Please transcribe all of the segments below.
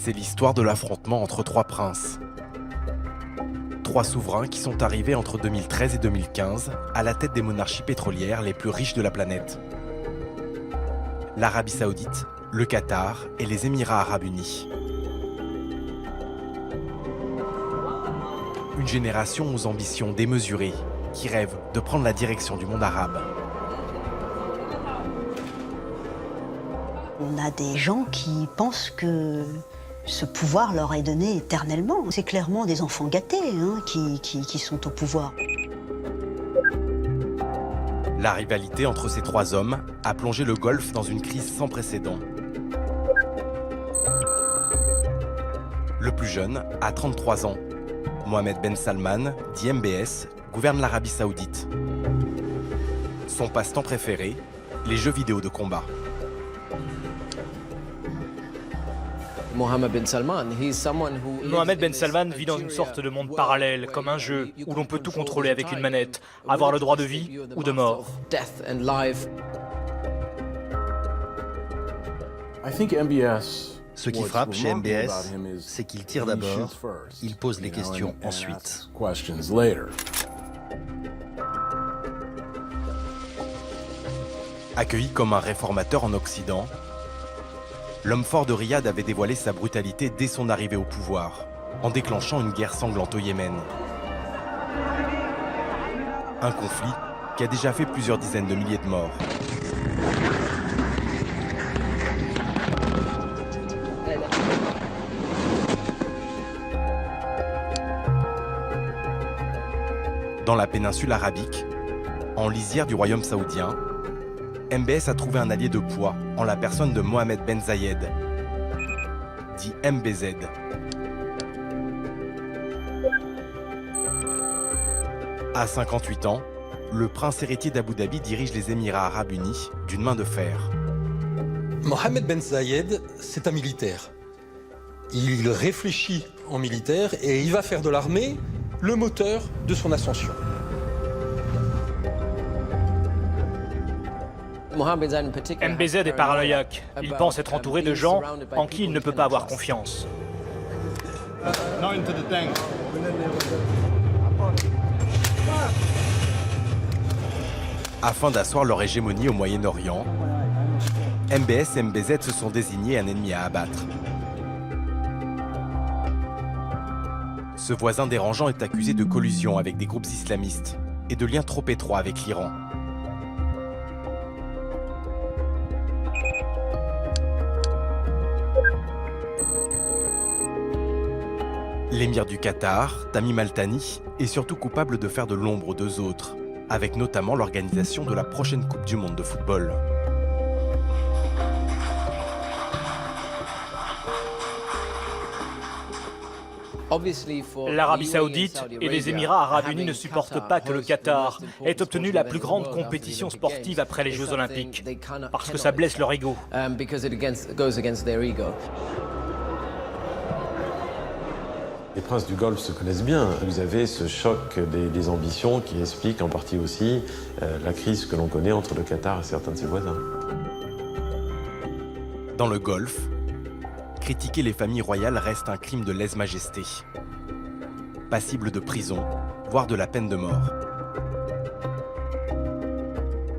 C'est l'histoire de l'affrontement entre trois princes. Trois souverains qui sont arrivés entre 2013 et 2015 à la tête des monarchies pétrolières les plus riches de la planète. L'Arabie Saoudite, le Qatar et les Émirats Arabes Unis. Une génération aux ambitions démesurées, qui rêve de prendre la direction du monde arabe. On a des gens qui pensent que ce pouvoir leur est donné éternellement. C'est clairement des enfants gâtés qui sont au pouvoir. La rivalité entre ces trois hommes a plongé le Golfe dans une crise sans précédent. Le plus jeune a 33 ans. Mohammed Ben Salman, dit MBS, gouverne l'Arabie Saoudite. Son passe-temps préféré, les jeux vidéo de combat. Mohammed Ben Salman vit dans une sorte de monde parallèle, comme un jeu, où l'on peut tout contrôler avec une manette, avoir le droit de vie ou de mort. Ce qui frappe chez MBS, c'est qu'il tire d'abord, il pose les questions ensuite. Accueilli comme un réformateur en Occident, l'homme fort de Riyad avait dévoilé sa brutalité dès son arrivée au pouvoir, en déclenchant une guerre sanglante au Yémen. Un conflit qui a déjà fait plusieurs dizaines de milliers de morts. Dans la péninsule arabique, en lisière du royaume saoudien, MBS a trouvé un allié de poids en la personne de Mohammed Ben Zayed, dit MBZ. À 58 ans, le prince héritier d'Abu Dhabi dirige les Émirats Arabes Unis d'une main de fer. Mohammed Ben Zayed, c'est un militaire. Il réfléchit en militaire et il va faire de l'armée le moteur de son ascension. MBZ est paranoïaque. Il pense être entouré de gens en qui il ne peut pas avoir confiance. Afin d'asseoir leur hégémonie au Moyen-Orient, MBS et MBZ se sont désignés un ennemi à abattre. Ce voisin dérangeant est accusé de collusion avec des groupes islamistes et de liens trop étroits avec l'Iran. L'émir du Qatar, Tamim Al-Thani, est surtout coupable de faire de l'ombre aux deux autres, avec notamment l'organisation de la prochaine Coupe du Monde de football. L'Arabie Saoudite et les Émirats Arabes Unis ne supportent pas que le Qatar ait obtenu la plus grande compétition sportive après les Jeux Olympiques, parce que ça blesse leur ego. Les princes du Golfe se connaissent bien. Vous avez ce choc des ambitions qui explique en partie aussi la crise que l'on connaît entre le Qatar et certains de ses voisins. Dans le Golfe, critiquer les familles royales reste un crime de lèse-majesté, passible de prison, voire de la peine de mort.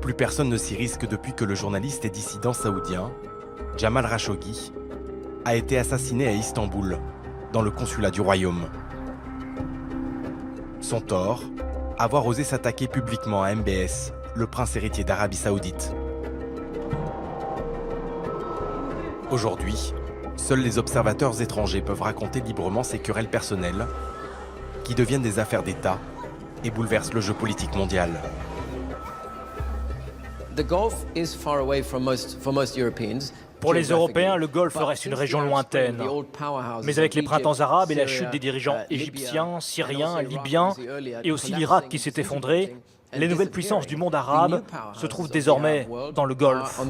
Plus personne ne s'y risque depuis que le journaliste et dissident saoudien, Jamal Khashoggi, a été assassiné à Istanbul, dans le consulat du royaume. Son tort, avoir osé s'attaquer publiquement à MBS, le prince héritier d'Arabie Saoudite. Aujourd'hui, seuls les observateurs étrangers peuvent raconter librement ces querelles personnelles qui deviennent des affaires d'État et bouleversent le jeu politique mondial. Pour les Européens, le Golfe reste une région lointaine. Mais avec les printemps arabes et la chute des dirigeants égyptiens, syriens, libyens et aussi l'Irak qui s'est effondré, les nouvelles puissances du monde arabe se trouvent désormais dans le Golfe.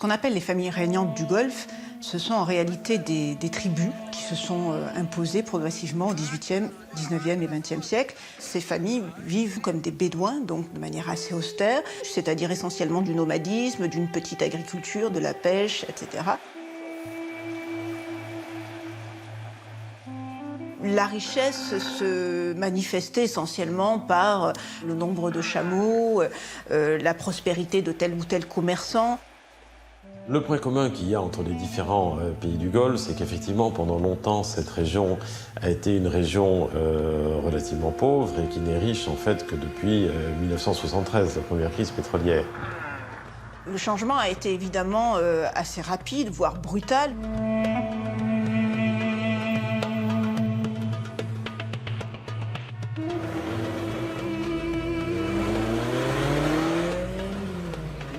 Ce qu'on appelle les familles régnantes du Golfe, ce sont en réalité des tribus qui se sont imposées progressivement au XVIIIe, XIXe et XXe siècle. Ces familles vivent comme des bédouins, donc de manière assez austère, c'est-à-dire essentiellement du nomadisme, d'une petite agriculture, de la pêche, etc. La richesse se manifestait essentiellement par le nombre de chameaux, la prospérité de tel ou tel commerçant. Le point commun qu'il y a entre les différents pays du Golfe, c'est qu'effectivement, pendant longtemps, cette région a été une région relativement pauvre et qui n'est riche en fait que depuis 1973, la première crise pétrolière. Le changement a été évidemment assez rapide, voire brutal.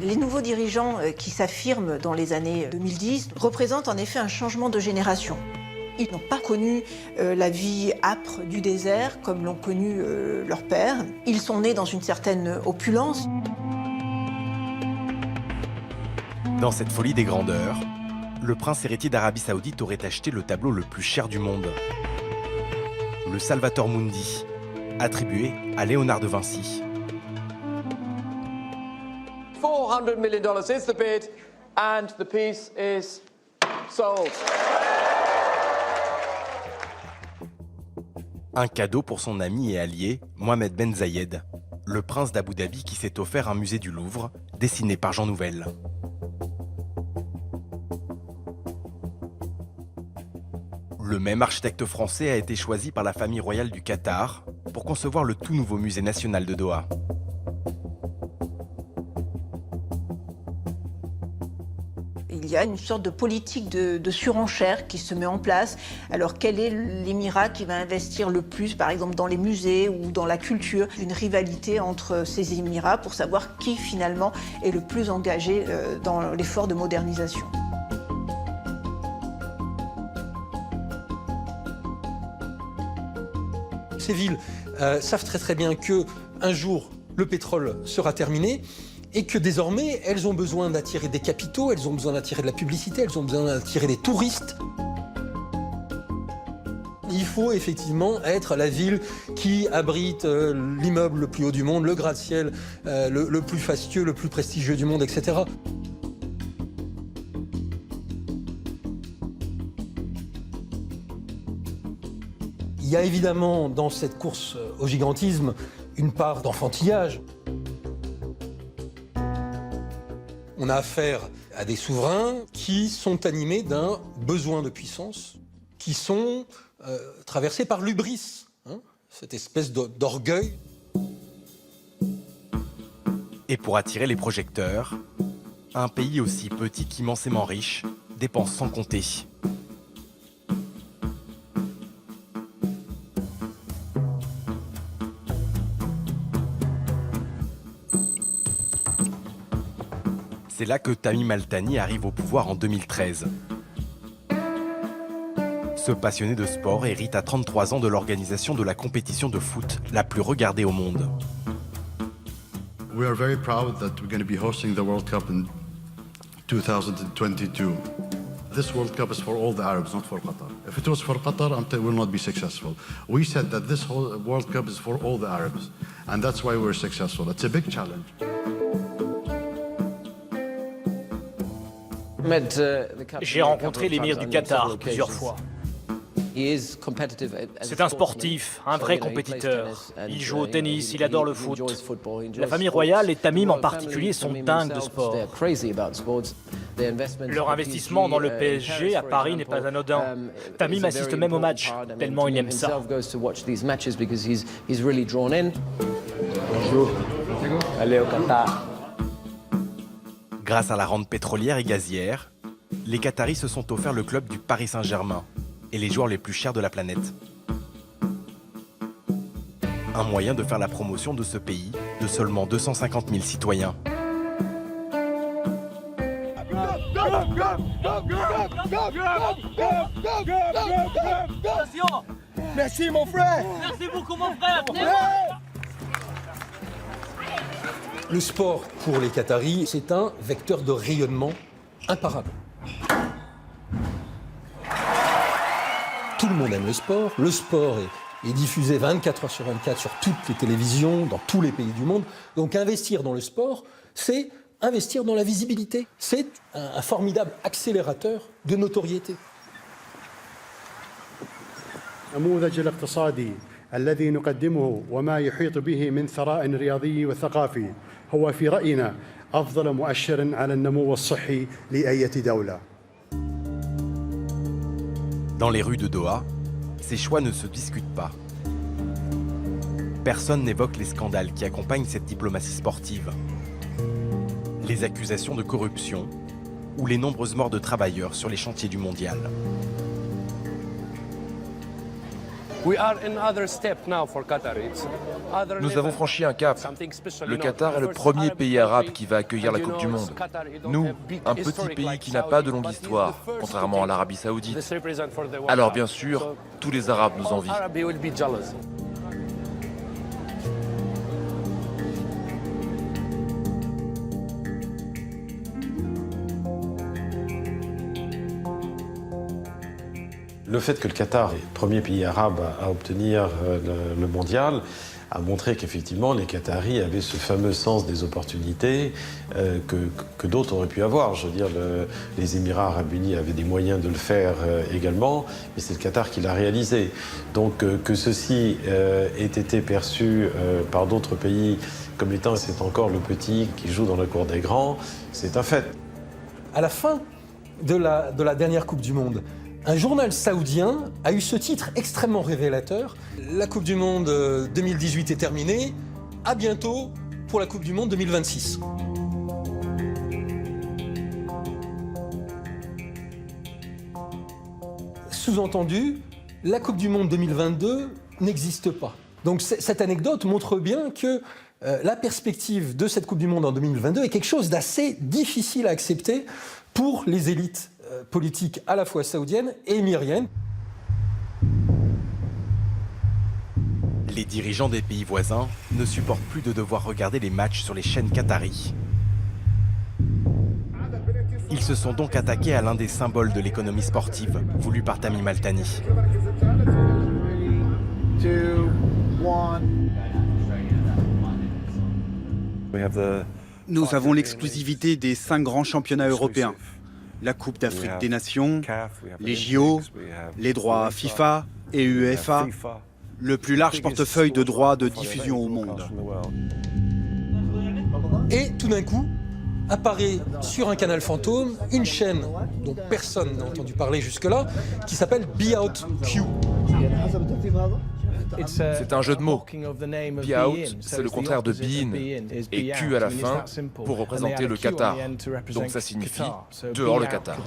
Les nouveaux dirigeants qui s'affirment dans les années 2010 représentent en effet un changement de génération. Ils n'ont pas connu la vie âpre du désert comme l'ont connu leurs pères. Ils sont nés dans une certaine opulence. Dans cette folie des grandeurs, le prince héritier d'Arabie Saoudite aurait acheté le tableau le plus cher du monde. Le Salvator Mundi, attribué à Léonard de Vinci. $400 million is the bid, and the piece is sold. Un cadeau pour son ami et allié, Mohamed Ben Zayed, le prince d'Abu Dhabi qui s'est offert un musée du Louvre, dessiné par Jean Nouvel. Le même architecte français a été choisi par la famille royale du Qatar pour concevoir le tout nouveau musée national de Doha. Il y a une sorte de politique de surenchère qui se met en place. Alors quel est l'émirat qui va investir le plus, par exemple dans les musées ou dans la culture? Une rivalité entre ces émirats pour savoir qui finalement est le plus engagé dans l'effort de modernisation. Ces villes savent très bien qu'un jour, le pétrole sera terminé et que désormais, elles ont besoin d'attirer des capitaux, elles ont besoin d'attirer de la publicité, elles ont besoin d'attirer des touristes. Il faut effectivement être la ville qui abrite l'immeuble le plus haut du monde, le gratte-ciel le plus fastueux, le plus prestigieux du monde, etc. Il y a évidemment dans cette course au gigantisme une part d'enfantillage. On a affaire à des souverains qui sont animés d'un besoin de puissance, qui sont traversés par l'hubris, cette espèce d'orgueil. Et pour attirer les projecteurs, un pays aussi petit qu'immensément riche dépense sans compter. C'est là que Tamim Al-Thani arrive au pouvoir en 2013. Ce passionné de sport hérite à 33 ans de l'organisation de la compétition de foot la plus regardée au monde. We are very proud that we're going to be hosting the World Cup in 2022. This World Cup is for all the Arabs, not for Qatar. If it was for Qatar, it will not be successful. We said that this whole World Cup is for all the Arabs, and that's why we're successful. It's a big challenge. J'ai rencontré l'émir du Qatar plusieurs fois. C'est un sportif, un vrai compétiteur. Il joue au tennis, il adore le foot. La famille royale et Tamim en particulier sont dingues de sport. Leur investissement dans le PSG à Paris n'est pas anodin. Tamim assiste même au match, tellement il aime ça. Bonjour, allez au Qatar. Grâce à la rente pétrolière et gazière, les Qataris se sont offerts le club du Paris Saint-Germain et les joueurs les plus chers de la planète. Un moyen de faire la promotion de ce pays de seulement 250 000 citoyens. Merci mon frère. Merci beaucoup mon frère. Le sport pour les Qataris, c'est un vecteur de rayonnement imparable. Tout le monde aime le sport. Le sport est diffusé 24 heures sur 24 sur toutes les télévisions, dans tous les pays du monde. Donc investir dans le sport, c'est investir dans la visibilité. C'est un formidable accélérateur de notoriété. النموذج الاقتصادي الذي نقدمه وما يحيط به من ثراء رياضي وثقافي هو في رأينا أفضل مؤشر على النمو الصحي لأية دولة. Dans les rues de Doha, ces choix ne se discutent pas. Personne n'évoque les scandales qui accompagnent cette diplomatie sportive. Les accusations de corruption ou les nombreuses morts de travailleurs sur les chantiers du mondial. Nous avons franchi un cap. Le Qatar est le premier pays arabe qui va accueillir la Coupe du Monde. Nous, un petit pays qui n'a pas de longue histoire, contrairement à l'Arabie Saoudite. Alors bien sûr, tous les Arabes nous envient. Le fait que le Qatar est le premier pays arabe à obtenir le mondial a montré qu'effectivement les Qataris avaient ce fameux sens des opportunités que d'autres auraient pu avoir. Je veux dire, les Émirats arabes unis avaient des moyens de le faire également, mais c'est le Qatar qui l'a réalisé. Donc que ceci ait été perçu par d'autres pays comme étant c'est encore le petit qui joue dans la cour des grands, c'est un fait. À la fin de la dernière Coupe du Monde, un journal saoudien a eu ce titre extrêmement révélateur. La Coupe du Monde 2018 est terminée. À bientôt pour la Coupe du Monde 2026. Sous-entendu, la Coupe du Monde 2022 n'existe pas. Donc cette anecdote montre bien que la perspective de cette Coupe du Monde en 2022 est quelque chose d'assez difficile à accepter pour les élites politiques à la fois saoudiennes et émiriennes. Les dirigeants des pays voisins ne supportent plus de devoir regarder les matchs sur les chaînes qataries. Ils se sont donc attaqués à l'un des symboles de l'économie sportive, voulu par Tamim Al-Thani. Nous avons l'exclusivité des 5 grands championnats européens. La Coupe d'Afrique des Nations, les JO, les droits FIFA et UEFA, le plus large portefeuille de droits de diffusion au monde. Et tout d'un coup, apparaît sur un canal fantôme une chaîne dont personne n'a entendu parler jusque-là, qui s'appelle Be Out Q. C'est un jeu de mots. Be Out, c'est le contraire de Be In, et Q à la fin pour représenter le Qatar. Donc ça signifie dehors le Qatar.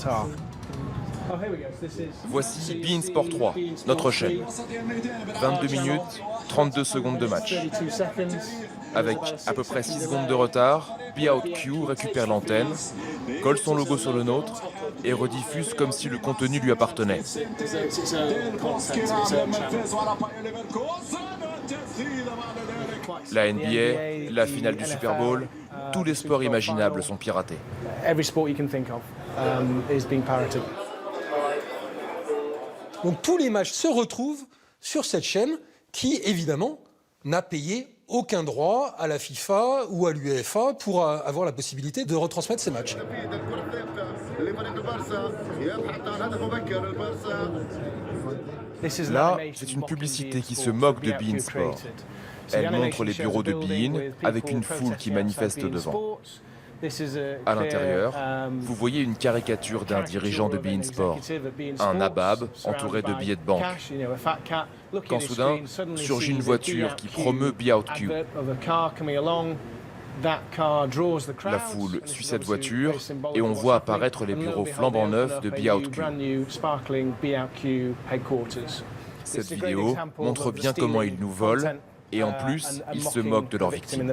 Voici Be In Sport 3, notre chaîne. 22 minutes, 32 secondes de match. Avec à peu près 6 secondes de retard, Be Out Q récupère l'antenne, colle son logo sur le nôtre et rediffuse comme si le contenu lui appartenait. La NBA, la finale du Super Bowl, tous les sports imaginables sont piratés. Donc tous les matchs se retrouvent sur cette chaîne qui, évidemment, n'a payé aucun droit à la FIFA ou à l'UEFA pour avoir la possibilité de retransmettre ces matchs. Là, c'est une publicité qui se moque de Be In Sport. Elle montre les bureaux de Be In avec une foule qui manifeste devant. À l'intérieur, vous voyez une caricature d'un dirigeant de Be In Sport, un nabab entouré de billets de banque. Quand soudain, surgit une voiture qui promeut Be Out Q. La foule suit cette voiture et on voit apparaître les bureaux flambant neufs de Be Out Q. Cette vidéo montre bien comment ils nous volent et en plus, ils se moquent de leurs victimes.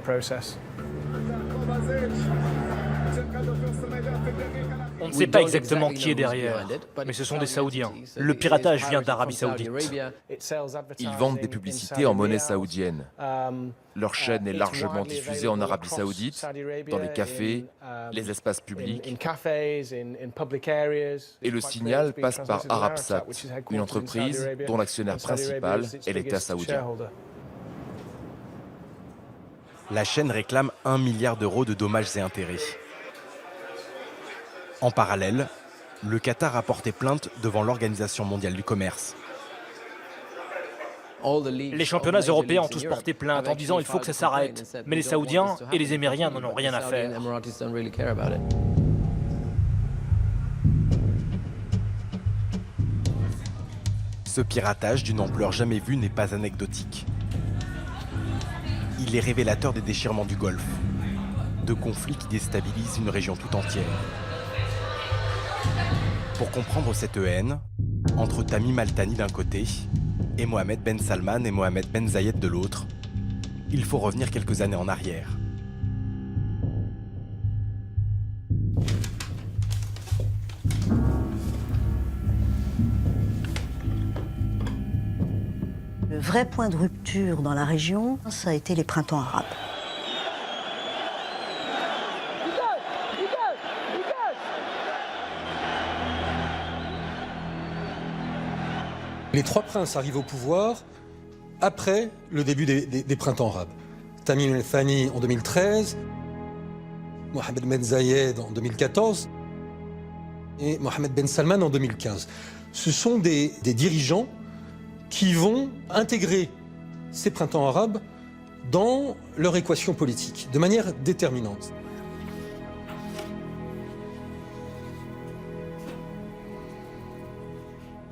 ne sait pas exactement qui est derrière, mais ce sont des Saoudiens. Le piratage vient d'Arabie Saoudite. Ils vendent des publicités en monnaie saoudienne. Leur chaîne est largement diffusée en Arabie Saoudite, dans les cafés, les espaces publics. Et le signal passe par Arabsat, une entreprise dont l'actionnaire principal est l'État saoudien. La chaîne réclame 1 milliard d'euros de dommages et intérêts. En parallèle, le Qatar a porté plainte devant l'Organisation mondiale du commerce. Les championnats européens ont tous porté plainte en disant il faut que ça s'arrête. Mais les Saoudiens et les Émiriens n'en ont rien à faire. Ce piratage d'une ampleur jamais vue n'est pas anecdotique. Il est révélateur des déchirements du Golfe, de conflits qui déstabilisent une région tout entière. Pour comprendre cette haine, entre Tamim Al-Thani d'un côté et Mohammed Ben Salman et Mohammed Ben Zayed de l'autre, il faut revenir quelques années en arrière. Le vrai point de rupture dans la région, ça a été les printemps arabes. Les trois princes arrivent au pouvoir après le début des printemps arabes. Tamim Al-Thani en 2013, Mohammed Ben Zayed en 2014 et Mohammed Ben Salman en 2015. Ce sont des dirigeants qui vont intégrer ces printemps arabes dans leur équation politique, de manière déterminante.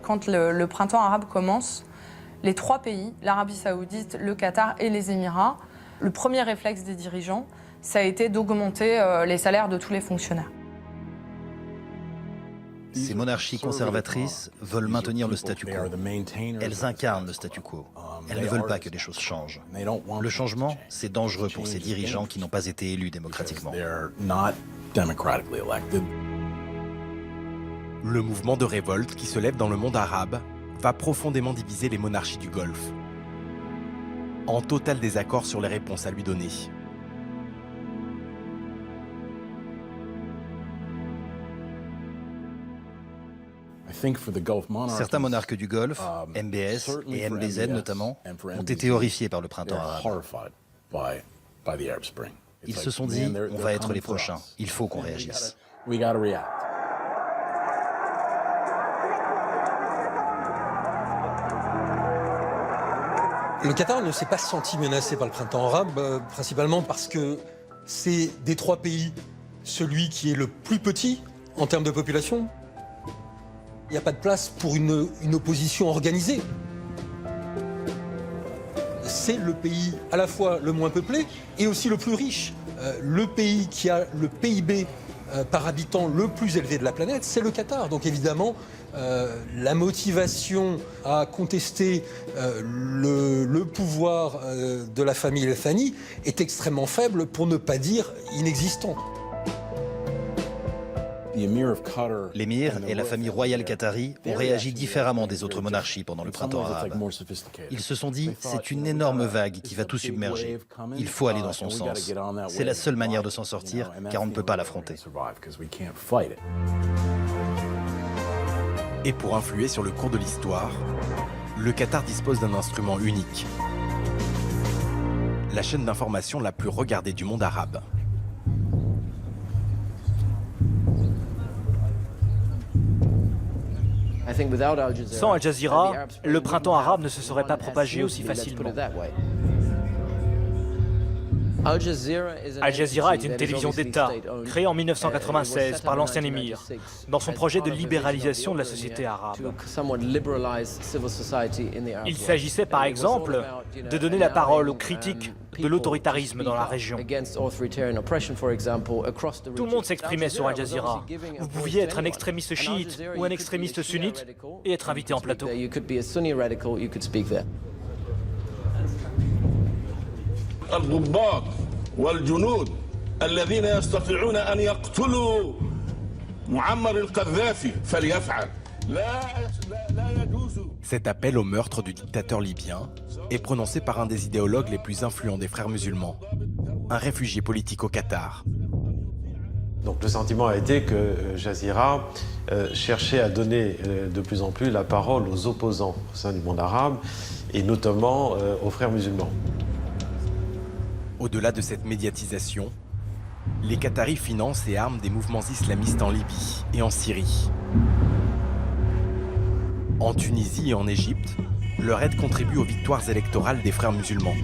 Quand le printemps arabe commence, les trois pays, l'Arabie Saoudite, le Qatar et les Émirats, le premier réflexe des dirigeants, ça a été d'augmenter les salaires de tous les fonctionnaires. Ces monarchies conservatrices veulent maintenir le statu quo. Elles incarnent le statu quo. Elles ne veulent pas que les choses changent. Le changement, c'est dangereux pour ces dirigeants qui n'ont pas été élus démocratiquement. Le mouvement de révolte qui se lève dans le monde arabe va profondément diviser les monarchies du Golfe, en total désaccord sur les réponses à lui donner. Certains monarques du Golfe, MBS et MBZ notamment, ont été horrifiés par le printemps arabe. Ils se sont dit, on va être les prochains, il faut qu'on réagisse. Le Qatar ne s'est pas senti menacé par le printemps arabe, principalement parce que c'est des trois pays celui qui est le plus petit en termes de population. Il n'y a pas de place pour une opposition organisée. C'est le pays à la fois le moins peuplé et aussi le plus riche. Le pays qui a le PIB par habitant le plus élevé de la planète, c'est le Qatar. Donc évidemment, la motivation à contester le pouvoir de la famille Al-Thani est extrêmement faible, pour ne pas dire inexistante. L'émir et la famille royale qatari ont réagi différemment des autres monarchies pendant le printemps arabe. Ils se sont dit, c'est une énorme vague qui va tout submerger. Il faut aller dans son sens. C'est la seule manière de s'en sortir, car on ne peut pas l'affronter. Et pour influer sur le cours de l'histoire, le Qatar dispose d'un instrument unique. La chaîne d'information la plus regardée du monde arabe. Sans Al Jazeera, le printemps arabe ne se serait pas propagé aussi facilement. Al Jazeera est une télévision d'État, créée en 1996 par l'ancien émir, dans son projet de libéralisation de la société arabe. Il s'agissait par exemple de donner la parole aux critiques de l'autoritarisme dans la région. Tout le monde s'exprimait sur Al Jazeera. Vous pouviez être un extrémiste chiite ou un extrémiste sunnite et être invité en plateau. الضباط والجنود الذين يستطيعون أن يقتلوا Cet appel au meurtre du dictateur libyen est prononcé par un des idéologues les plus influents des frères musulmans, un réfugié politique au Qatar. Donc le sentiment a été que Jazeera cherchait à donner de plus en plus la parole aux opposants au sein du monde arabe, et notamment aux frères musulmans. Au-delà de cette médiatisation, les Qataris financent et arment des mouvements islamistes en Libye et en Syrie. En Tunisie et en Égypte, leur aide contribue aux victoires électorales des frères musulmans.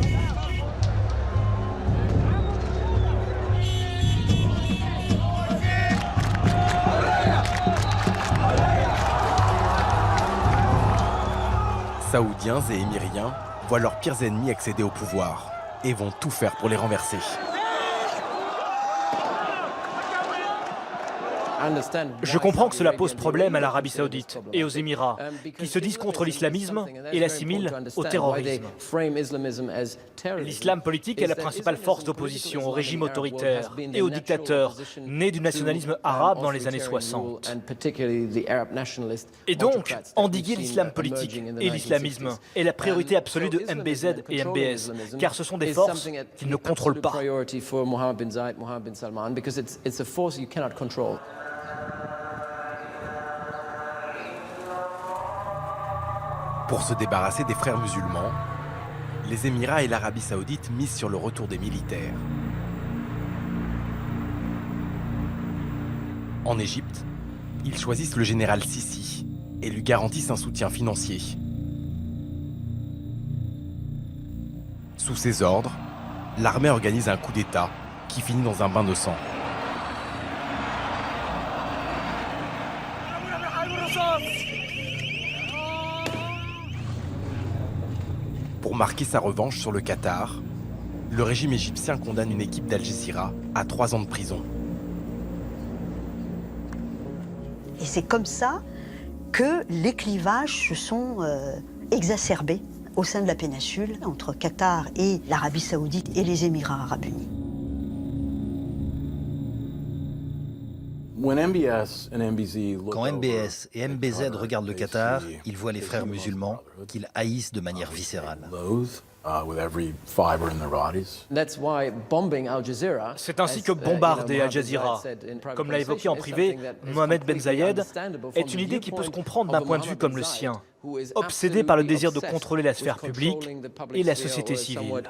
Saoudiens et Émiriens voient leurs pires ennemis accéder au pouvoir et vont tout faire pour les renverser. Je comprends que cela pose problème à l'Arabie Saoudite et aux Émirats, qui se disent contre l'islamisme et l'assimilent au terrorisme. L'islam politique est la principale force d'opposition au régime autoritaire et aux dictateurs nés du nationalisme arabe dans les années 60. Et donc, endiguer l'islam politique et l'islamisme est la priorité absolue de MBZ et MBS, car ce sont des forces qu'ils ne contrôlent pas. Pour se débarrasser des frères musulmans, les Émirats et l'Arabie Saoudite misent sur le retour des militaires. En Égypte, ils choisissent le général Sissi et lui garantissent un soutien financier. Sous ses ordres, l'armée organise un coup d'État qui finit dans un bain de sang. Pour marquer sa revanche sur le Qatar, le régime égyptien condamne une équipe d'Al Jazeera à 3 ans de prison. Et c'est comme ça que les clivages se sont exacerbés au sein de la péninsule, entre Qatar et l'Arabie Saoudite et les Émirats Arabes Unis. Quand MBS et MBZ regardent le Qatar, ils voient les frères musulmans qu'ils haïssent de manière viscérale. C'est ainsi que bombarder Al Jazeera, comme l'a évoqué en privé Mohamed Ben Zayed, est une idée qui peut se comprendre d'un point de vue comme le sien, obsédé par le désir de contrôler la sphère publique et la société civile.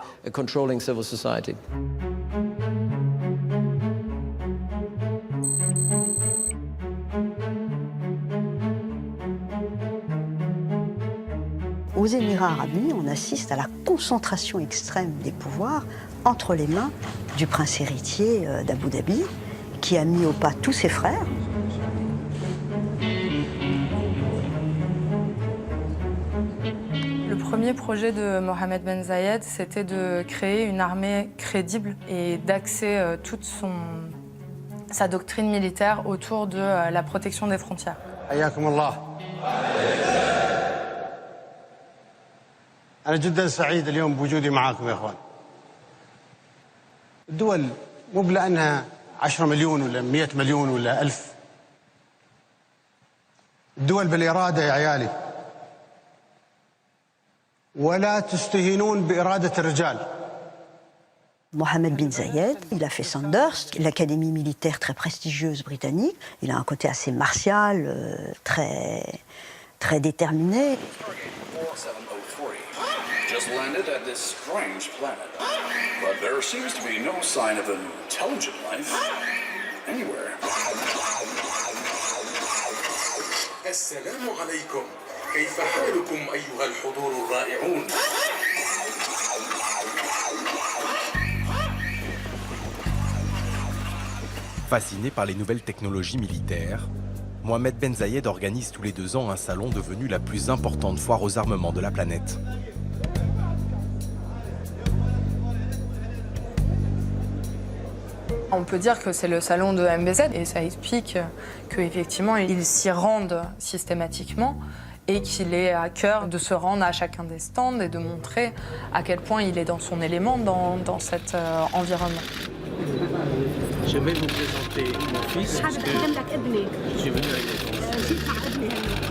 Aux Émirats Arabes Unis, on assiste à la concentration extrême des pouvoirs entre les mains du prince héritier d'Abu Dhabi, qui a mis au pas tous ses frères. Le premier projet de Mohamed Ben Zayed, c'était de créer une armée crédible et d'axer toute sa doctrine militaire autour de la protection des frontières. أنا جدا سعيد اليوم بوجودي معاكم يا إخوان. الدول مو بلأنها 10 مليون ولا 100 مليون ولا 1000. الدول بالإرادة يا عيالي. ولا تستهينون بإرادة الرجال. Mohamed Ben Zayed, il a fait Sandhurst, l'académie militaire très prestigieuse britannique. Il a un côté assez martial, très déterminé. Just landed at this strange planet. But there seems to be no sign of intelligent life anywhere. السلام عليكم. كيف حالكم أيها الحضور الرائعون؟ Fasciné par les nouvelles technologies militaires, Mohamed Ben Zayed organise tous les 2 ans un salon devenu la plus importante foire aux armements de la planète. On peut dire que c'est le salon de MBZ et ça explique qu'effectivement ils s'y rendent systématiquement et qu'il est à cœur de se rendre à chacun des stands et de montrer à quel point il est dans son élément dans cet environnement. Je vais vous présenter mon fils. Parce que je suis venu avec mon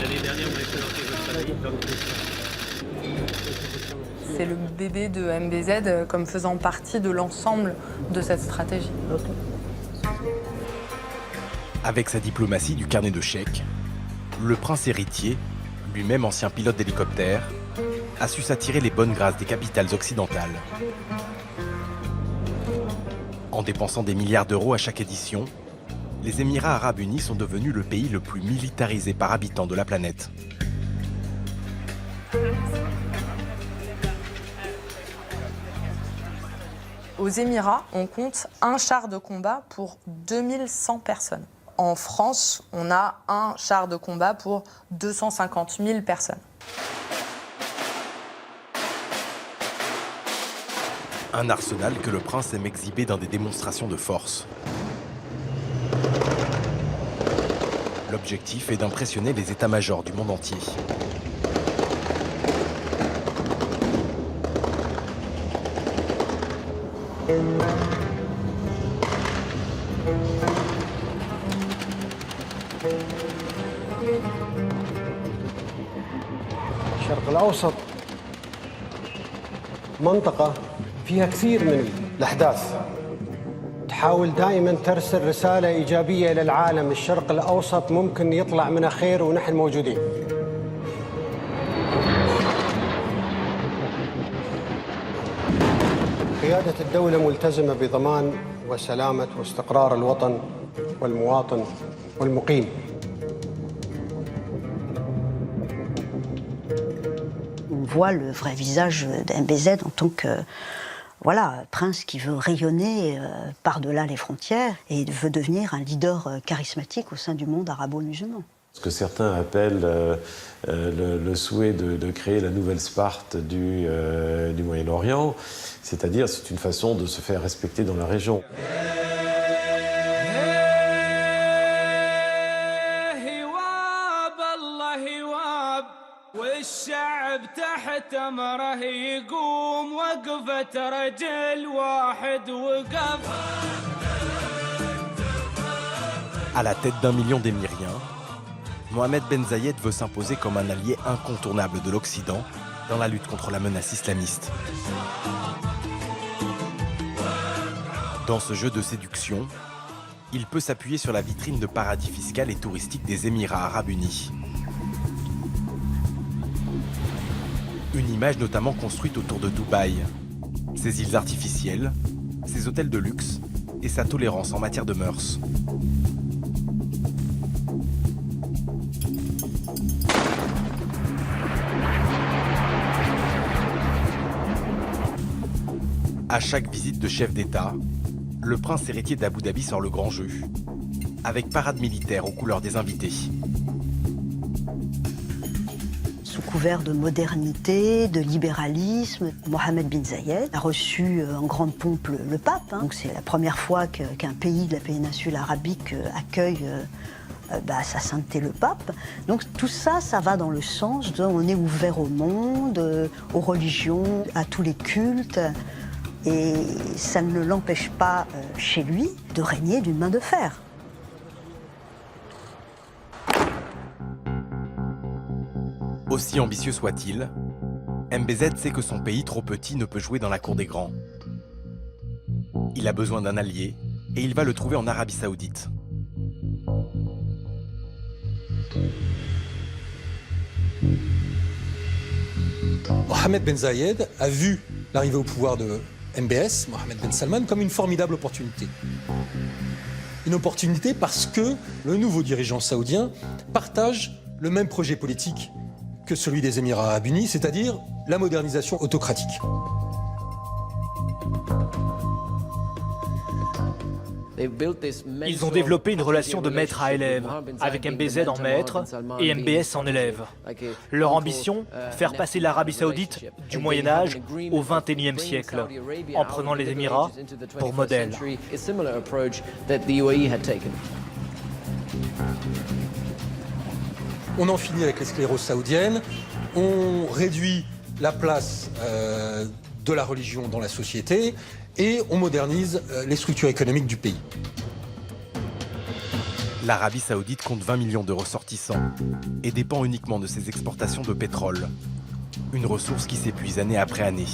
l'année dernière, on m'a présenté votre famille. C'est le bébé de MBZ comme faisant partie de l'ensemble de cette stratégie. Avec sa diplomatie du carnet de chèques, le prince héritier, lui-même ancien pilote d'hélicoptère, a su s'attirer les bonnes grâces des capitales occidentales. En dépensant des milliards d'euros à chaque édition, les Émirats arabes unis sont devenus le pays le plus militarisé par habitant de la planète. Aux Émirats, on compte un char de combat pour 2100 personnes. En France, on a un char de combat pour 250 000 personnes. Un arsenal que le prince aime exhiber dans des démonstrations de force. L'objectif est d'impressionner les états-majors du monde entier. الشرق الأوسط منطقة فيها كثير من الأحداث تحاول دائما ترسل رسالة إيجابية للعالم. الشرق الأوسط ممكن يطلع منها خير ونحن موجودين. قيادة الدولة ملتزمة بضمان وسلامة واستقرار الوطن والمواطن والمقيم. On voit le vrai visage d'MBZ en tant que prince qui veut rayonner par-delà les frontières et veut devenir un leader charismatique au sein du monde arabo-musulman. Ce que certains appellent le souhait de créer la nouvelle Sparte du Moyen-Orient, c'est-à-dire c'est une façon de se faire respecter dans la région. À la tête d'1 million d'Émiriens, Mohamed Ben Zayed veut s'imposer comme un allié incontournable de l'Occident dans la lutte contre la menace islamiste. Dans ce jeu de séduction, il peut s'appuyer sur la vitrine de paradis fiscal et touristique des Émirats arabes unis. Une image notamment construite autour de Dubaï, ses îles artificielles, ses hôtels de luxe et sa tolérance en matière de mœurs. À chaque visite de chef d'État, le prince héritier d'Abu Dhabi sort le grand jeu, avec parade militaire aux couleurs des invités. Sous couvert de modernité, de libéralisme, Mohamed Ben Zayed a reçu en grande pompe le pape. Donc c'est la première fois qu'un pays de la péninsule arabique accueille sa sainteté le pape. Donc tout ça, ça va dans le sens de on est ouvert au monde, aux religions, à tous les cultes. Et ça ne l'empêche pas, chez lui, de régner d'une main de fer. Aussi ambitieux soit-il, MBZ sait que son pays trop petit ne peut jouer dans la cour des grands. Il a besoin d'un allié, et il va le trouver en Arabie Saoudite. Mohamed Ben Zayed a vu l'arrivée au pouvoir de MBS, Mohamed Ben Salman, comme une formidable opportunité. Une opportunité parce que le nouveau dirigeant saoudien partage le même projet politique que celui des Émirats arabes unis, c'est-à-dire la modernisation autocratique. Ils ont développé une relation de maître à élève, avec MBZ en maître et MBS en élève. Leur ambition, faire passer l'Arabie Saoudite du Moyen-Âge au XXIe siècle, en prenant les Émirats pour modèle. On en finit avec les scléroses saoudiennes, on réduit la place de la religion dans la société et on modernise les structures économiques du pays. L'Arabie saoudite compte 20 millions de ressortissants et dépend uniquement de ses exportations de pétrole. Une ressource qui s'épuise année après année.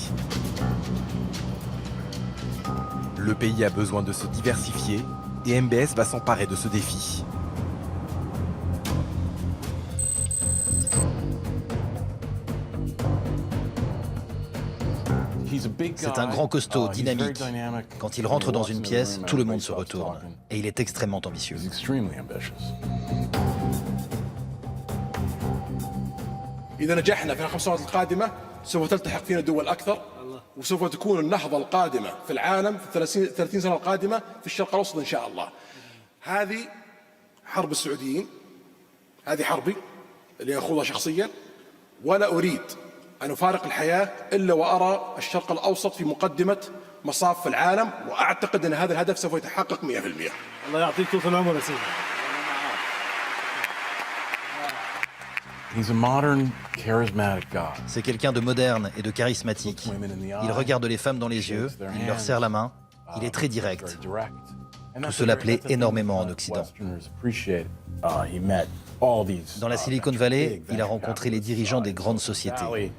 Le pays a besoin de se diversifier et MBS va s'emparer de ce défi. C'est un grand costaud, dynamique. Quand il rentre dans une pièce, tout le monde se retourne. Et il est extrêmement ambitieux. إذا نجحنا في الخمس سنوات القادمة سوف تلتحق فينا دول أكثر وسوف تكون النهضة القادمة في العالم في 30 سنة القادمة في الشرق الأوسط إن شاء الله. هذه حرب السعوديين، هذه حربي اللي أخوضها شخصيا، ولا أريد أن أفارق الحياة إلا وأرى الشرق الأوسط في مقدمة مصاف العالم، وأعتقد أن هذا الهدف سوف يتحقق 100%. الله يعطيك طول العمر يا سيدي. C'est quelqu'un de moderne et de charismatique. Il regarde les femmes dans les yeux, il leur serre la main, il est très direct. Tout cela plaît énormément en Occident. Dans la Silicon Valley, il a rencontré les dirigeants des grandes sociétés.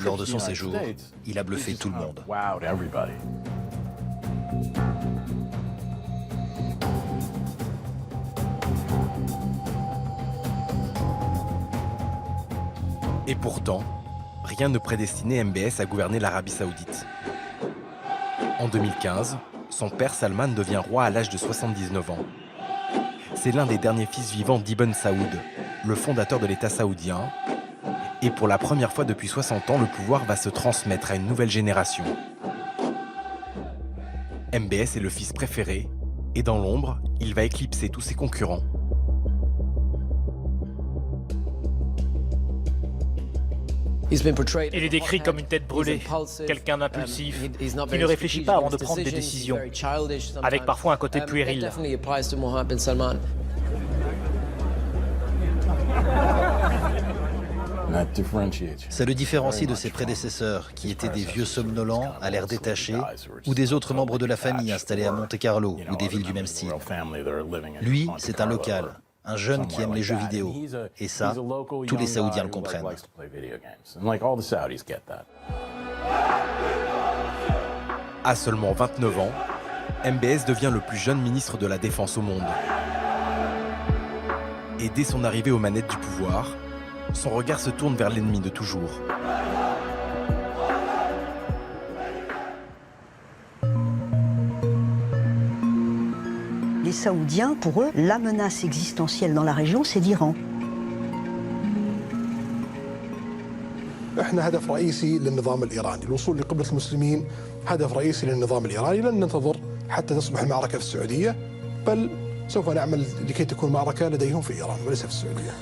Lors de son séjour, il a bluffé tout le monde. Et pourtant, rien ne prédestinait MBS à gouverner l'Arabie saoudite. En 2015, son père Salman devient roi à l'âge de 79 ans. C'est l'un des derniers fils vivants d'Ibn Saoud, le fondateur de l'État saoudien. Et pour la première fois depuis 60 ans, le pouvoir va se transmettre à une nouvelle génération. MBS est le fils préféré, et dans l'ombre, il va éclipser tous ses concurrents. Il est décrit comme une tête brûlée, quelqu'un d'impulsif, qui ne réfléchit pas avant de prendre des décisions, avec parfois un côté puéril. Ça le différencie de ses prédécesseurs, qui étaient des vieux somnolents, à l'air détaché, ou des autres membres de la famille installés à Monte-Carlo ou des villes du même style. Lui, c'est un local, un jeune qui aime les jeux vidéo. Et ça, tous les Saoudiens le comprennent. À seulement 29 ans, MBS devient le plus jeune ministre de la Défense au monde. Et dès son arrivée aux manettes du pouvoir, son regard se tourne vers l'ennemi de toujours. Les Saoudiens, pour eux, la menace existentielle dans la région, c'est l'Iran. احنا هدف رئيسي للنظام الايراني، الوصول لقبلة المسلمين هدف رئيسي للنظام الايراني، لن ننتظر حتى تصبح المعركة في السعودية، بل سوف نعمل لكي تكون معركة لديهم في ايران وليس في السعودية.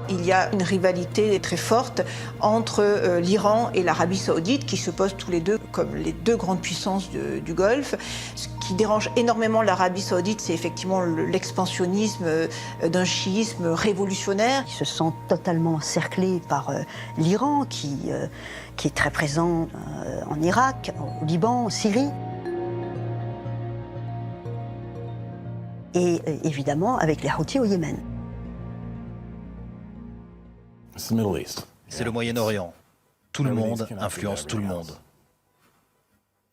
Il y a une rivalité très forte entre l'Iran et l'Arabie saoudite qui se posent tous les deux comme les deux grandes puissances du Golfe. Ce qui dérange énormément l'Arabie saoudite, c'est effectivement l'expansionnisme d'un chiisme révolutionnaire. Ils se sentent totalement encerclés par l'Iran qui est très présent en Irak, au Liban, en Syrie. Et évidemment avec les Houthis au Yémen. C'est le Moyen-Orient. Tout le monde influence tout le monde.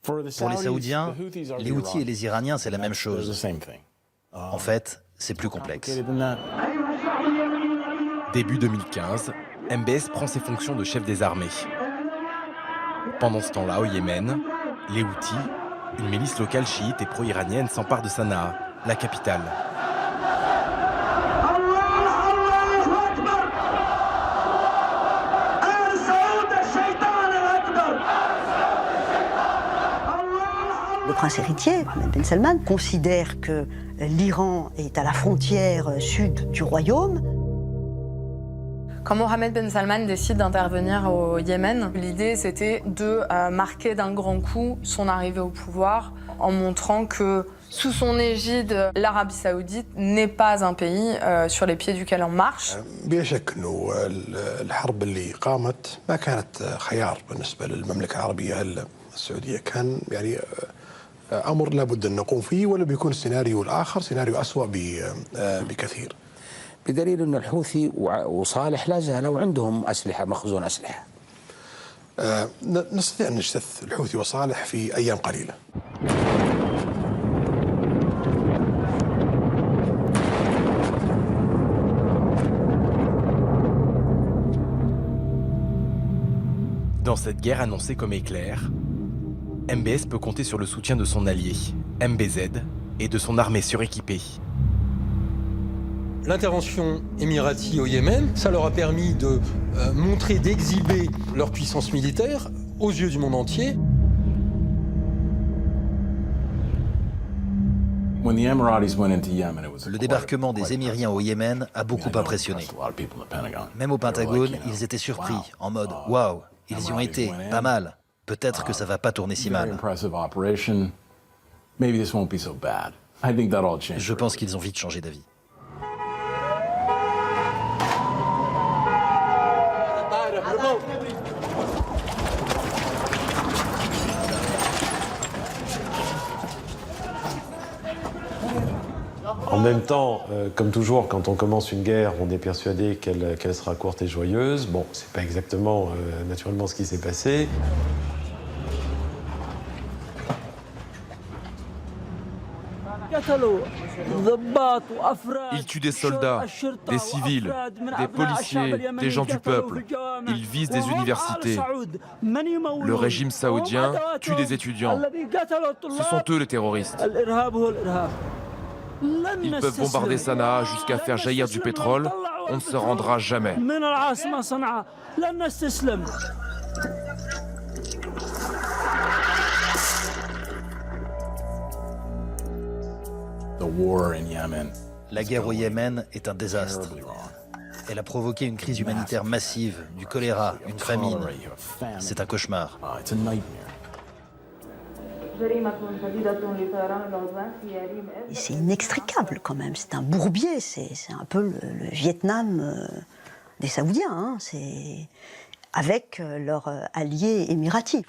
Pour les Saoudiens, les Houthis et les Iraniens, c'est la même chose. En fait, c'est plus complexe. Début 2015, MBS prend ses fonctions de chef des armées. Pendant ce temps-là, au Yémen, les Houthis, une milice locale chiite et pro-iranienne, s'emparent de Sanaa, la capitale. Le prince héritier, Mohammed Ben Salman, considère que l'Iran est à la frontière sud du royaume. Quand Mohammed Ben Salman décide d'intervenir au Yémen, l'idée c'était de marquer d'un grand coup son arrivée au pouvoir en montrant que Sous son égide, l'Arabie Saoudite n'est pas un pays sur les pieds duquel on marche. بلا شك انه الحرب اللي قامت ما كانت خيار بالنسبه للمملكه العربيه السعوديه، كان يعني امر لابد ان نقوم فيه، ولا بيكون السيناريو الاخر سيناريو اسوء بكثير. بدليل أن الحوثي وصالح لا زالوا عندهم أسلحة، مخزون أسلحة. نستطيع أن نجتث الحوثي وصالح في أيام قليلة. Dans cette guerre annoncée comme éclair, MBS peut compter sur le soutien de son allié, MBZ, et de son armée suréquipée. L'intervention émiratie au Yémen, ça leur a permis de montrer, d'exhiber leur puissance militaire aux yeux du monde entier. Le débarquement des Émiriens au Yémen a beaucoup impressionné. Même au Pentagone, ils étaient surpris, en mode « Waouh, ils y ont été, pas mal. Peut-être que ça va pas tourner si mal. » Je pense qu'ils ont vite changé d'avis. En même temps, comme toujours, quand on commence une guerre, on est persuadé qu'elle sera courte et joyeuse. Bon, c'est pas exactement naturellement ce qui s'est passé. Ils tuent des soldats, des civils, des policiers, des gens du peuple. Ils visent des universités. Le régime saoudien tue des étudiants. Ce sont eux les terroristes. Ils peuvent bombarder Sanaa jusqu'à faire jaillir du pétrole. On ne se rendra jamais. La guerre au Yémen est un désastre. Elle a provoqué une crise humanitaire massive, du choléra, une famine. C'est un cauchemar. Et c'est inextricable quand même, c'est un bourbier, c'est un peu le Vietnam des Saoudiens, hein. C'est avec leur allié émirati.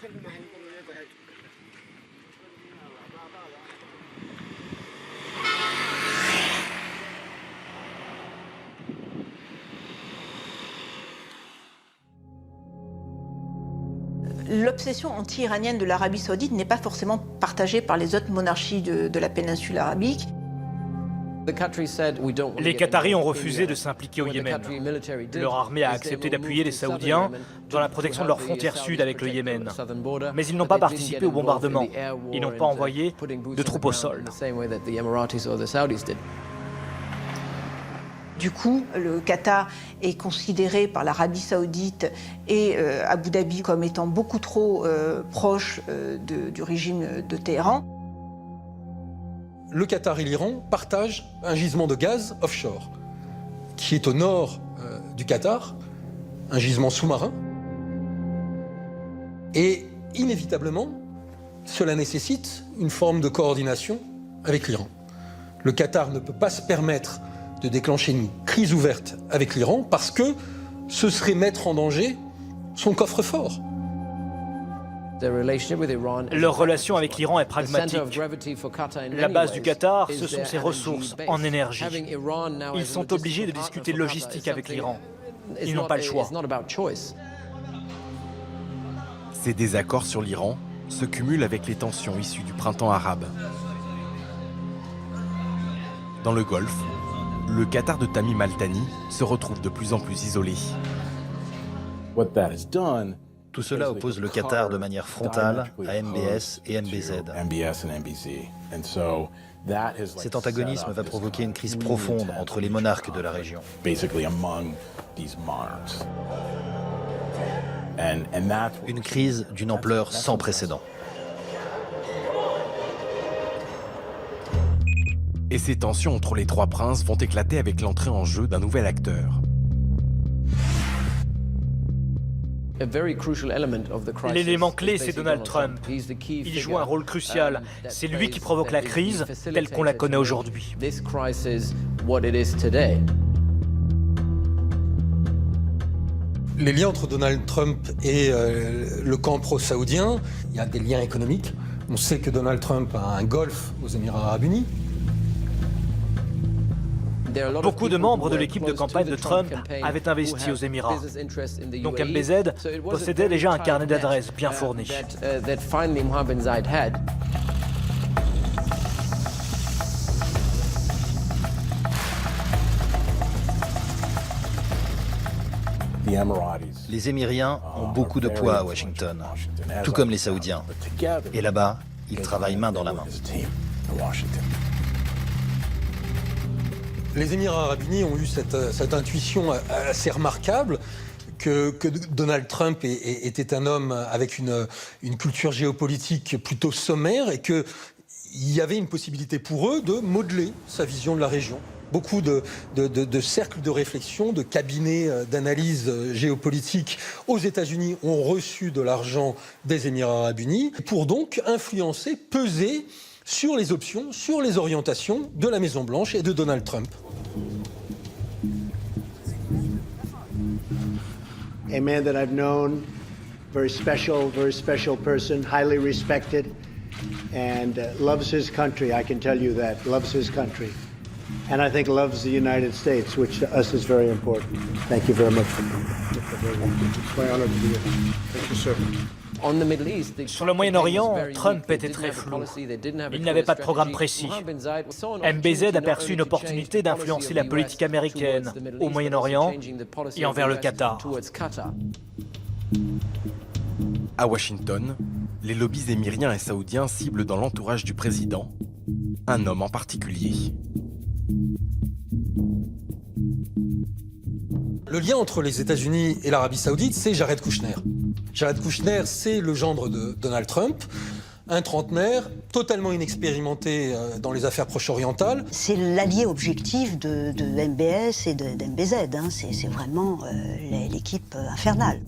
L'obsession anti-iranienne de l'Arabie saoudite n'est pas forcément partagée par les autres monarchies de la péninsule arabique. Les Qataris ont refusé de s'impliquer au Yémen. Leur armée a accepté d'appuyer les Saoudiens dans la protection de leur frontière sud avec le Yémen. Mais ils n'ont pas participé au bombardement. Ils n'ont pas envoyé de troupes au sol. Du coup, le Qatar est considéré par l'Arabie saoudite et Abu Dhabi comme étant beaucoup trop proche du régime de Téhéran. Le Qatar et l'Iran partagent un gisement de gaz offshore qui est au nord du Qatar, un gisement sous-marin. Et inévitablement, cela nécessite une forme de coordination avec l'Iran. Le Qatar ne peut pas se permettre de déclencher une crise ouverte avec l'Iran parce que ce serait mettre en danger son coffre-fort. Leur relation avec l'Iran est pragmatique. La base du Qatar, ce sont ses ressources en énergie. Ils sont obligés de discuter logistique avec l'Iran. Ils n'ont pas le choix. Ces désaccords sur l'Iran se cumulent avec les tensions issues du printemps arabe. Dans le Golfe, le Qatar de Tamim Al-Thani se retrouve de plus en plus isolé. Tout cela oppose le Qatar de manière frontale à MBS et MBZ. Cet antagonisme va provoquer une crise profonde entre les monarques de la région. Une crise d'une ampleur sans précédent. Et ces tensions entre les trois princes vont éclater avec l'entrée en jeu d'un nouvel acteur. L'élément clé, c'est Donald Trump. Il joue un rôle crucial. C'est lui qui provoque la crise telle qu'on la connaît aujourd'hui. Les liens entre Donald Trump et le camp pro-saoudien, il y a des liens économiques. On sait que Donald Trump a un golf aux Émirats Arabes Unis. Beaucoup de membres de l'équipe de campagne de Trump avaient investi aux Émirats. Donc MBZ possédait déjà un carnet d'adresses bien fourni. Les Émiriens ont beaucoup de poids à Washington, tout comme les Saoudiens. Et là-bas, ils travaillent main dans la main. Les Émirats Arabes Unis ont eu cette intuition assez remarquable que Donald Trump était un homme avec une culture géopolitique plutôt sommaire et qu'il y avait une possibilité pour eux de modeler sa vision de la région. Beaucoup de cercles de réflexion, de cabinets d'analyse géopolitique aux États-Unis ont reçu de l'argent des Émirats Arabes Unis pour donc influencer, peser sur les options, sur les orientations de la Maison-Blanche et de Donald Trump. A man that I've known, very special person, highly respected, and loves his country. I can tell you that, loves his country. And I think loves the United States, which to us is very important. Thank you very much for coming. It's my honor to be here. Thank you, sir. Sur le Moyen-Orient, Trump était très flou. Il n'avait pas de programme précis. MBZ a perçu une opportunité d'influencer la politique américaine au Moyen-Orient et envers le Qatar. À Washington, les lobbies émiriens et saoudiens ciblent dans l'entourage du président un homme en particulier. Le lien entre les États-Unis et l'Arabie Saoudite, c'est Jared Kushner. Jared Kushner, c'est le gendre de Donald Trump, un trentenaire totalement inexpérimenté dans les affaires proche-orientales. C'est l'allié objectif de MBS et d'MBZ. Hein. C'est vraiment l'équipe infernale.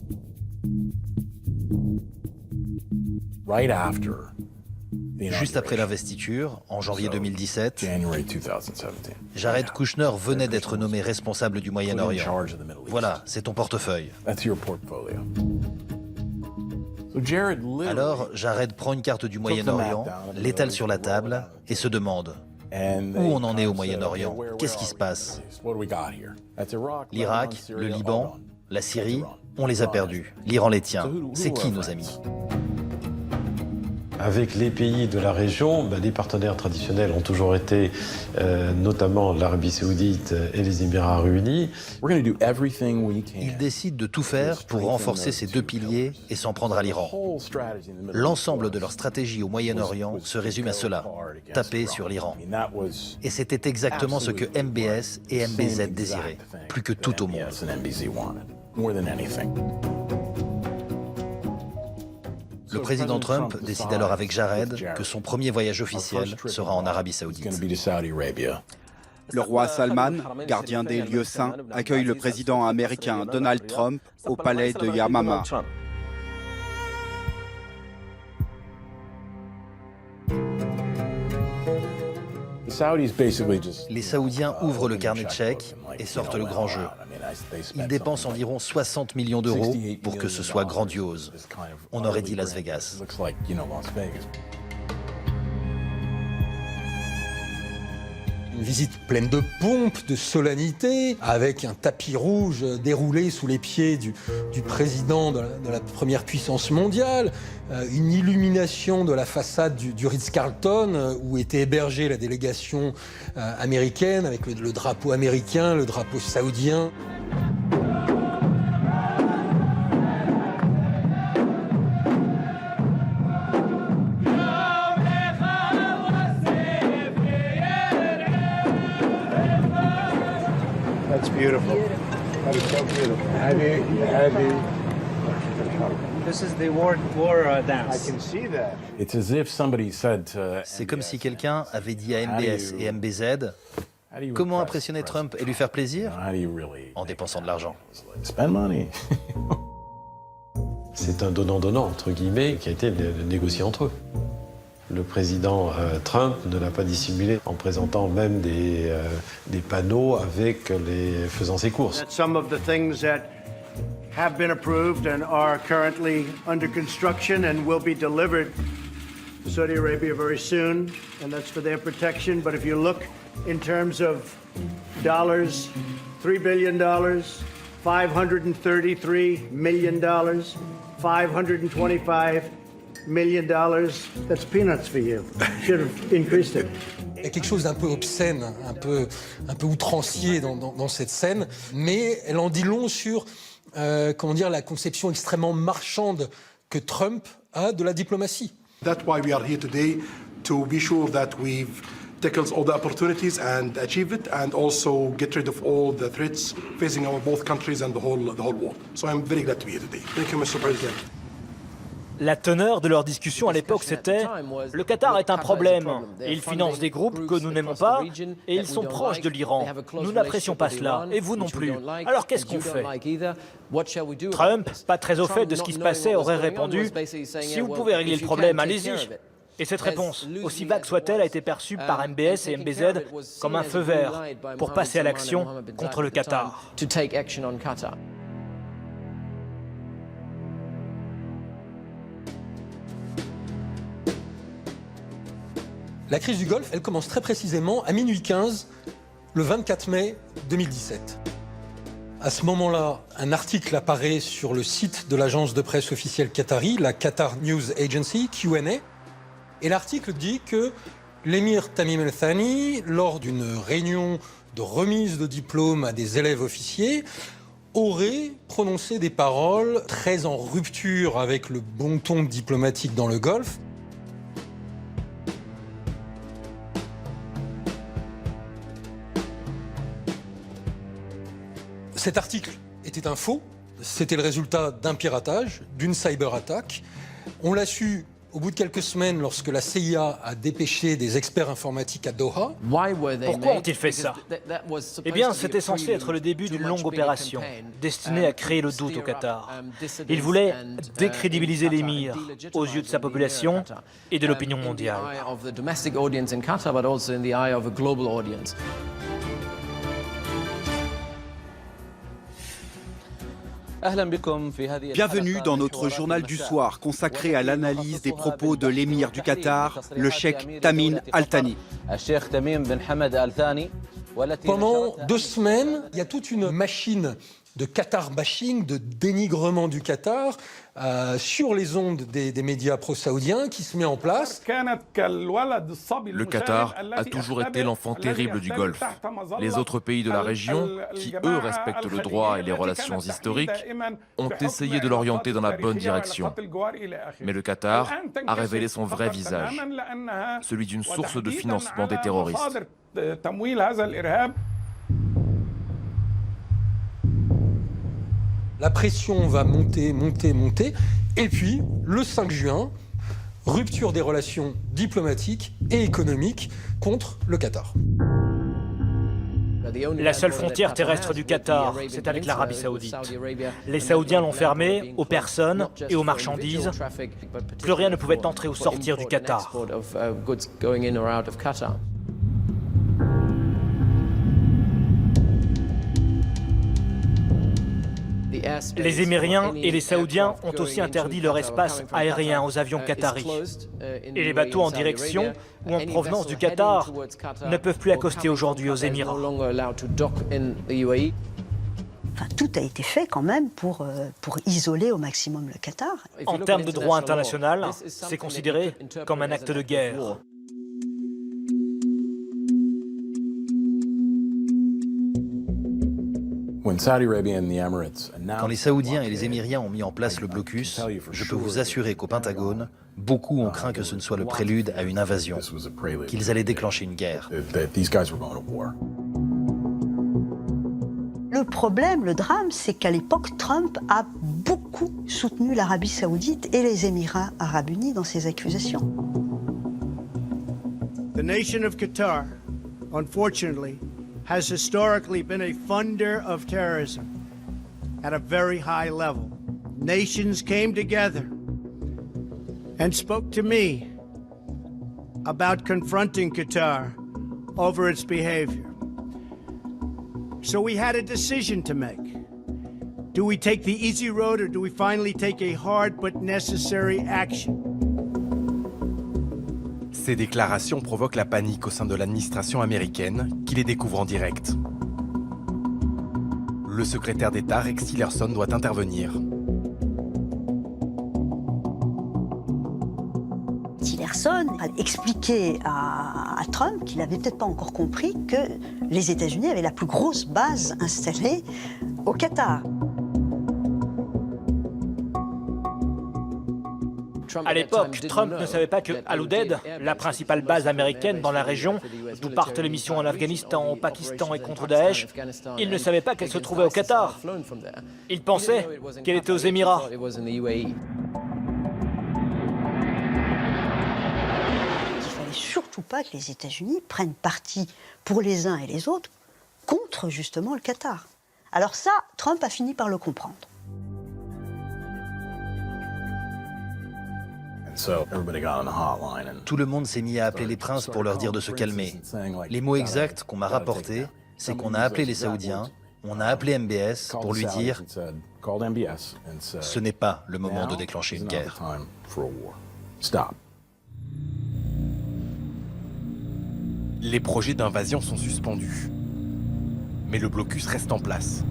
Juste après l'investiture, en janvier 2017, Jared Kushner venait d'être nommé responsable du Moyen-Orient. Voilà, c'est ton portefeuille. Alors, Jared prend une carte du Moyen-Orient, l'étale sur la table et se demande où on en est au Moyen-Orient. Qu'est-ce qui se passe? L'Irak, le Liban, la Syrie, on les a perdus. L'Iran les tient. C'est qui nos amis? Avec les pays de la région, les partenaires traditionnels ont toujours été notamment l'Arabie Saoudite et les Émirats Arabes Unis. Ils décident de tout faire pour renforcer ces deux piliers et s'en prendre à l'Iran. L'ensemble de leur stratégie au Moyen-Orient se résume à cela, taper sur l'Iran. Et c'était exactement ce que MBS et MBZ désiraient, plus que tout au monde. Le président Trump décide alors avec Jared que son premier voyage officiel sera en Arabie Saoudite. Le roi Salman, gardien des lieux saints, accueille le président américain Donald Trump au palais de Yamama. Les Saoudiens ouvrent le carnet de chèques et sortent le grand jeu. Ils dépensent environ 60 millions d'euros pour que ce soit grandiose. On aurait dit Las Vegas. Une visite pleine de pompe, de solennité, avec un tapis rouge déroulé sous les pieds du président de la première puissance mondiale, une illumination de la façade du Ritz-Carlton où était hébergée la délégation américaine avec le drapeau américain, le drapeau saoudien. That's beautiful. That is so beautiful. Heavy. This is the war dance. I can see that. It's as if somebody said to C'est comme si quelqu'un avait dit à MBS et MBZ comment impressionner Trump et lui faire plaisir en dépensant de l'argent. spend money. C'est un donnant-donnant, entre guillemets, qui a été négocié entre eux. Le président Trump ne l'a pas dissimulé en présentant même des panneaux avec les faisant ses courses. Some of the things that have been approved and are currently under construction and will be delivered to Saudi Arabia very soon, and that's for their protection. But if you look in terms of dollars, $3 billion, $533 million, $525 million, that's peanuts for you. Should have increased it. Il y a quelque chose d'un peu obscène, un peu outrancier dans cette scène, mais elle en dit long sur la conception extrêmement marchande que Trump a de la diplomatie. That's why we are here today, to be sure that we've tackled all the opportunities and achieve it, and also get rid of all the threats facing our both countries and the whole world. So I'm very glad to be here today. Thank you, Mr. President. La teneur de leur discussion à l'époque, c'était « Le Qatar est un problème. Il finance des groupes que nous n'aimons pas et ils sont proches de l'Iran. Nous n'apprécions pas cela, et vous non plus. Alors qu'est-ce qu'on fait ?» Trump, pas très au fait de ce qui se passait, aurait répondu « Si vous pouvez régler le problème, allez-y ». Et cette réponse, aussi vague soit-elle, a été perçue par MBS et MBZ comme un feu vert pour passer à l'action contre le Qatar. La crise du Golfe, elle commence très précisément à minuit 15, le 24 mai 2017. À ce moment-là, un article apparaît sur le site de l'agence de presse officielle qatari, la Qatar News Agency, QNA, et l'article dit que l'émir Tamim Al Thani, lors d'une réunion de remise de diplôme à des élèves officiers, aurait prononcé des paroles très en rupture avec le bon ton diplomatique dans le Golfe. Cet article était un faux, c'était le résultat d'un piratage, d'une cyberattaque. On l'a su au bout de quelques semaines lorsque la CIA a dépêché des experts informatiques à Doha. Pourquoi ont-ils fait ça? Eh bien, c'était censé être le début d'une longue opération destinée à créer le doute au Qatar. Ils voulaient décrédibiliser l'émir aux yeux de sa population et de l'opinion mondiale. Bienvenue dans notre journal du soir consacré à l'analyse des propos de l'émir du Qatar, le cheikh Tamim Al Thani. Pendant 2 semaines, il y a toute une machine de Qatar bashing, de dénigrement du Qatar sur les ondes des médias pro-saoudiens qui se met en place. Le Qatar a toujours été l'enfant terrible du Golfe. Les autres pays de la région, qui eux respectent le droit et les relations historiques, ont essayé de l'orienter dans la bonne direction. Mais le Qatar a révélé son vrai visage, celui d'une source de financement des terroristes. La pression va monter, et puis, le 5 juin, rupture des relations diplomatiques et économiques contre le Qatar. La seule frontière terrestre du Qatar, c'est avec l'Arabie Saoudite. Les Saoudiens l'ont fermée aux personnes et aux marchandises. Plus rien ne pouvait entrer ou sortir du Qatar. Les Émiriens et les Saoudiens ont aussi interdit leur espace aérien aux avions qataris. Et les bateaux en direction ou en provenance du Qatar ne peuvent plus accoster aujourd'hui aux Émirats. Enfin, tout a été fait quand même pour isoler au maximum le Qatar. En termes de droit international, c'est considéré comme un acte de guerre. Quand les Saoudiens et les Émiriens ont mis en place le blocus, je peux vous assurer qu'au Pentagone, beaucoup ont craint que ce ne soit le prélude à une invasion, qu'ils allaient déclencher une guerre. Le problème, le drame, c'est qu'à l'époque, Trump a beaucoup soutenu l'Arabie Saoudite et les Émirats Arabes Unis dans ses accusations. The nation of Qatar, unfortunately, has historically been a funder of terrorism at a very high level. nations came together and spoke to me about confronting Qatar over its behavior. So we had a decision to make. Do we take the easy road or do we finally take a hard but necessary action? Ces déclarations provoquent la panique au sein de l'administration américaine, qui les découvre en direct. Le secrétaire d'État Rex Tillerson doit intervenir. Tillerson a expliqué à Trump qu'il n'avait peut-être pas encore compris que les États-Unis avaient la plus grosse base installée au Qatar. À l'époque, Trump ne savait pas que Al-Udeid, la principale base américaine dans la région, d'où partent les missions en Afghanistan, au Pakistan et contre Daesh, il ne savait pas qu'elle se trouvait au Qatar. Il pensait qu'elle était aux Émirats. Il ne fallait surtout pas que les États-Unis prennent parti pour les uns et les autres contre justement le Qatar. Alors ça, Trump a fini par le comprendre. Tout le monde s'est mis à appeler les princes pour leur dire de se calmer. Les mots exacts qu'on m'a rapportés, c'est qu'on a appelé les Saoudiens, on a appelé MBS pour lui dire « Ce n'est pas le moment de déclencher une guerre ». Les projets d'invasion sont suspendus. Mais le blocus reste en place.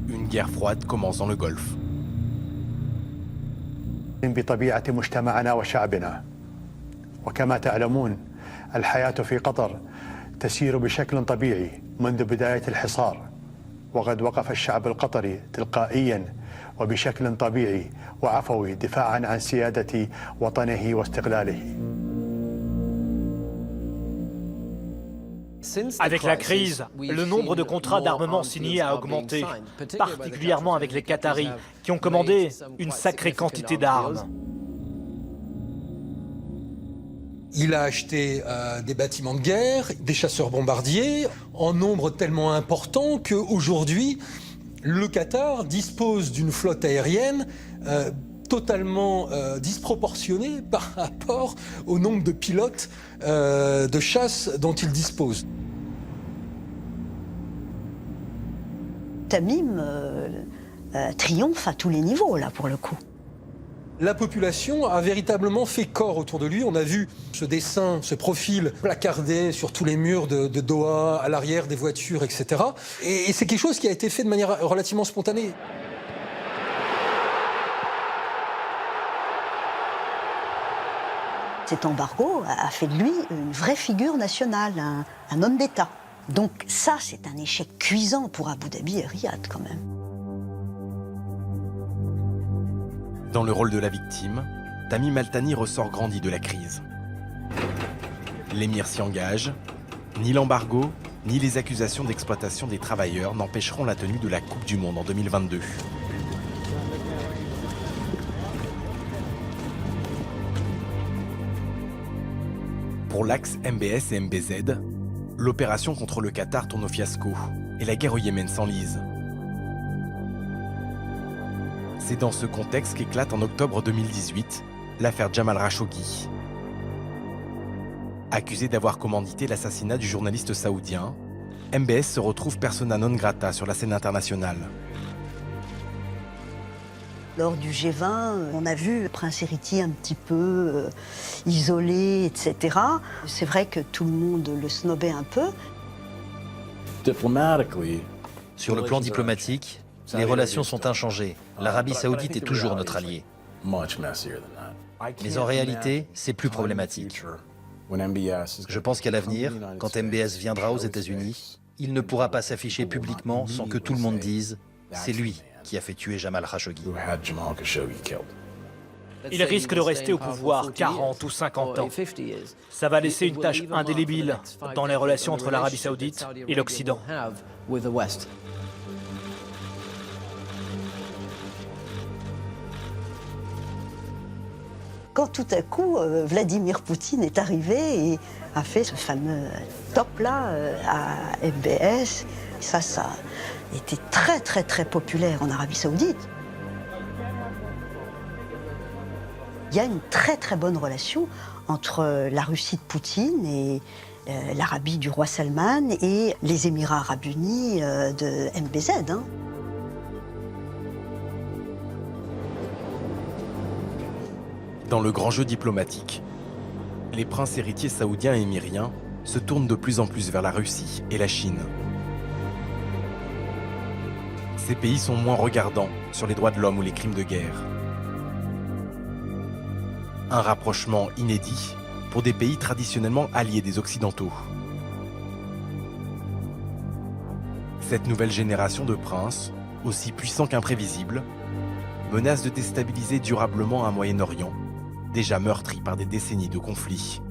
Une guerre froide commence dans le Golfe. بطبيعة مجتمعنا وشعبنا وكما تعلمون الحياة في قطر تسير بشكل طبيعي منذ بداية الحصار وقد وقف الشعب القطري تلقائيا وبشكل طبيعي وعفوي دفاعا عن سيادة وطنه واستقلاله. Avec la crise, le nombre de contrats d'armement signés a augmenté, particulièrement avec les Qataris, qui ont commandé une sacrée quantité d'armes. Il a acheté des bâtiments de guerre, des chasseurs-bombardiers, en nombre tellement important qu'aujourd'hui, le Qatar dispose d'une flotte aérienne totalement disproportionnée par rapport au nombre de pilotes de chasse dont il dispose. Tamim triomphe à tous les niveaux, là, pour le coup. La population a véritablement fait corps autour de lui. On a vu ce dessin, ce profil placardé sur tous les murs de Doha, à l'arrière des voitures, etc. Et c'est quelque chose qui a été fait de manière relativement spontanée. Cet embargo a fait de lui une vraie figure nationale, un homme d'État. Donc ça, c'est un échec cuisant pour Abu Dhabi et Riyad, quand même. Dans le rôle de la victime, Tamim Al-Thani ressort grandi de la crise. L'émir s'y engage. Ni l'embargo, ni les accusations d'exploitation des travailleurs n'empêcheront la tenue de la Coupe du Monde en 2022. Pour l'axe MBS et MBZ, l'opération contre le Qatar tourne au fiasco et la guerre au Yémen s'enlise. C'est dans ce contexte qu'éclate en octobre 2018 l'affaire Jamal Khashoggi. Accusé d'avoir commandité l'assassinat du journaliste saoudien, MBS se retrouve persona non grata sur la scène internationale. Lors du G20, on a vu Prince héritier un petit peu isolé, etc. C'est vrai que tout le monde le snobait un peu. Sur le plan diplomatique, les relations sont inchangées. L'Arabie saoudite est toujours notre allié. Mais en réalité, c'est plus problématique. Je pense qu'à l'avenir, quand MBS viendra aux États-Unis, il ne pourra pas s'afficher publiquement sans que tout le monde dise « c'est lui qui a fait tuer Jamal Khashoggi ». Il risque de rester au pouvoir 40 ou 50 ans. Ça va laisser une tache indélébile dans les relations entre l'Arabie saoudite et l'Occident. quand tout à coup, Vladimir Poutine est arrivé et a fait ce fameux top-là à MBS. Ça a été très, très, très populaire en Arabie Saoudite. Il y a une très, très bonne relation entre la Russie de Poutine et l'Arabie du roi Salman et les Émirats arabes unis de MBZ. Hein. Dans le grand jeu diplomatique, les princes héritiers saoudiens et émiriens se tournent de plus en plus vers la Russie et la Chine. Ces pays sont moins regardants sur les droits de l'homme ou les crimes de guerre. Un rapprochement inédit pour des pays traditionnellement alliés des Occidentaux. Cette nouvelle génération de princes, aussi puissants qu'imprévisibles, menace de déstabiliser durablement un Moyen-Orient, déjà meurtri par des décennies de conflits.